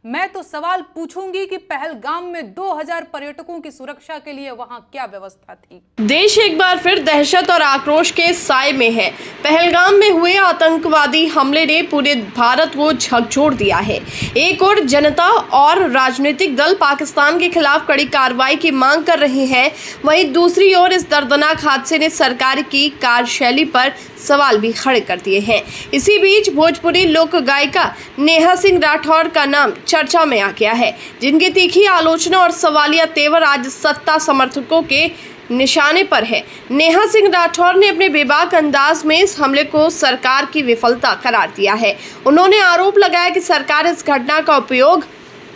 मैं तो सवाल पूछूंगी कि पहलगाम में 2000 पर्यटकों की सुरक्षा के लिए वहां क्या व्यवस्था थी। देश एक बार फिर दहशत और आक्रोश के साए में है। पहलगाम में हुए आतंकवादी हमले ने पूरे भारत को झकझोर दिया है। एक और जनता और राजनीतिक दल पाकिस्तान के खिलाफ कड़ी कार्रवाई की मांग कर रहे हैं, वहीं दूसरी ओर इस दर्दनाक हादसे ने सरकार की कार्यशैली पर सवाल भी खड़े कर दिए हैं। इसी बीच भोजपुरी लोक गायिका नेहा सिंह राठौर का नाम चर्चा में आ गया है, जिनकी तीखी आलोचना और सवालिया तेवर आज सत्ता समर्थकों के निशाने पर है। नेहा सिंह राठौर ने अपने बेबाक अंदाज में इस हमले को सरकार की विफलता करार दिया है। उन्होंने आरोप लगाया कि सरकार इस घटना का उपयोग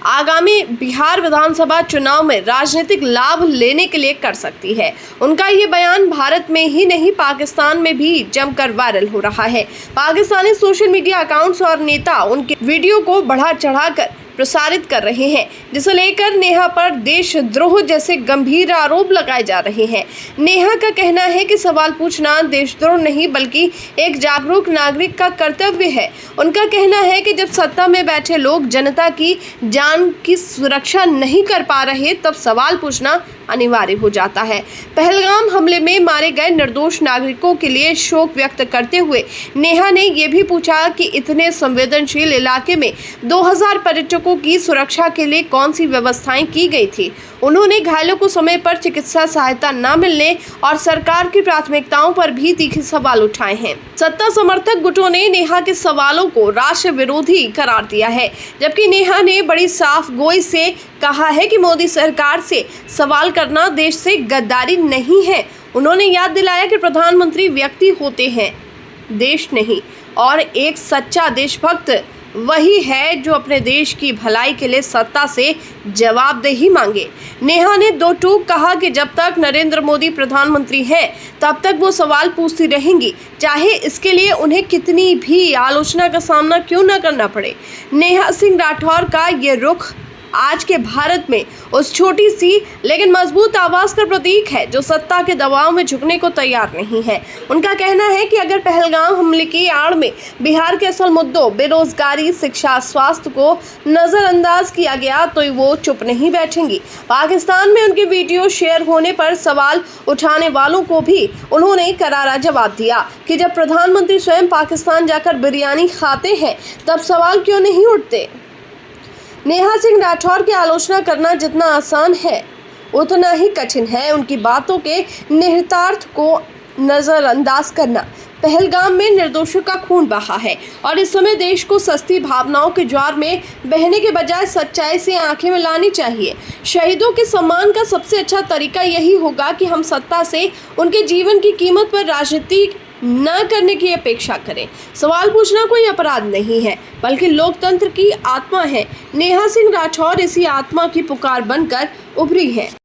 आगामी बिहार विधानसभा चुनाव में राजनीतिक लाभ लेने के लिए कर सकती है। उनका ये बयान भारत में ही नहीं पाकिस्तान में भी जमकर वायरल हो रहा है। पाकिस्तानी सोशल मीडिया अकाउंट्स और नेता उनके वीडियो को बढ़ा चढ़ाकर प्रसारित कर रहे हैं, जिसे लेकर नेहा पर देशद्रोह जैसे गंभीर आरोप लगाए जा रहे हैं। नेहा का कहना है कि सवाल पूछना देशद्रोह नहीं बल्कि एक जागरूक नागरिक का कर्तव्य है। उनका कहना है कि जब सत्ता में बैठे लोग जनता की जान की सुरक्षा नहीं कर पा रहे, तब सवाल पूछना अनिवार्य हो जाता है। पहलगाम हमले में मारे गए निर्दोष नागरिकों के लिए शोक व्यक्त करते हुए नेहा ने यह भी पूछा कि इतने संवेदनशील इलाके में 2000 पर्यटकों की सुरक्षा के लिए कौन सी व्यवस्थाएं की गई थी। उन्होंने घायलों को समय पर चिकित्सा सहायता न मिलने और सरकार की प्राथमिकताओं पर भी तीखे सवाल उठाए हैं। सत्ता समर्थक गुटों ने नेहा के सवालों को राष्ट्र विरोधी करार दिया है, जबकि नेहा ने बड़ी साफ गोई से कहा है कि मोदी सरकार से सवाल करना देश से गद्दारी नहीं है। उन्होंने याद दिलाया कि प्रधानमंत्री व्यक्ति होते हैं, देश नहीं, और एक सच्चा देशभक्त वही है जो अपने देश की भलाई के लिए सत्ता से जवाबदेही मांगे। नेहा ने दो टूक कहा कि जब तक नरेंद्र मोदी प्रधानमंत्री हैं, तब तक वो सवाल पूछती रहेंगी, चाहे इसके लिए उन्हें कितनी भी आलोचना का सामना क्यों न करना पड़े। नेहा सिंह राठौर का ये रुख आज के भारत में उस छोटी सी लेकिन मजबूत आवाज का प्रतीक है जो सत्ता के दबाव में झुकने को तैयार नहीं है। उनका कहना है कि अगर पहलगाम हमले की आड़ में बिहार के असल मुद्दों बेरोजगारी, शिक्षा, स्वास्थ्य को नजरअंदाज किया गया तो वो चुप नहीं बैठेंगी। पाकिस्तान में उनके वीडियो शेयर होने पर सवाल उठाने वालों को भी उन्होंने करारा जवाब दिया कि जब प्रधानमंत्री स्वयं पाकिस्तान जाकर बिरयानी खाते हैं, तब सवाल क्यों नहीं उठते। नेहा सिंह राठौर की आलोचना करना जितना आसान है, उतना ही कठिन है उनकी बातों के निहितार्थ को नजरअंदाज करना। पहलगाम में निर्दोषों का खून बहा है और इस समय देश को सस्ती भावनाओं के ज्वार में बहने के बजाय सच्चाई से आंखें मिलानी चाहिए। शहीदों के सम्मान का सबसे अच्छा तरीका यही होगा कि हम सत्ता से उनके जीवन की कीमत पर राजनीति न करने की अपेक्षा करें। सवाल पूछना कोई अपराध नहीं है, बल्कि लोकतंत्र की आत्मा है। नेहा सिंह राठौर इसी आत्मा की पुकार बनकर उभरी है।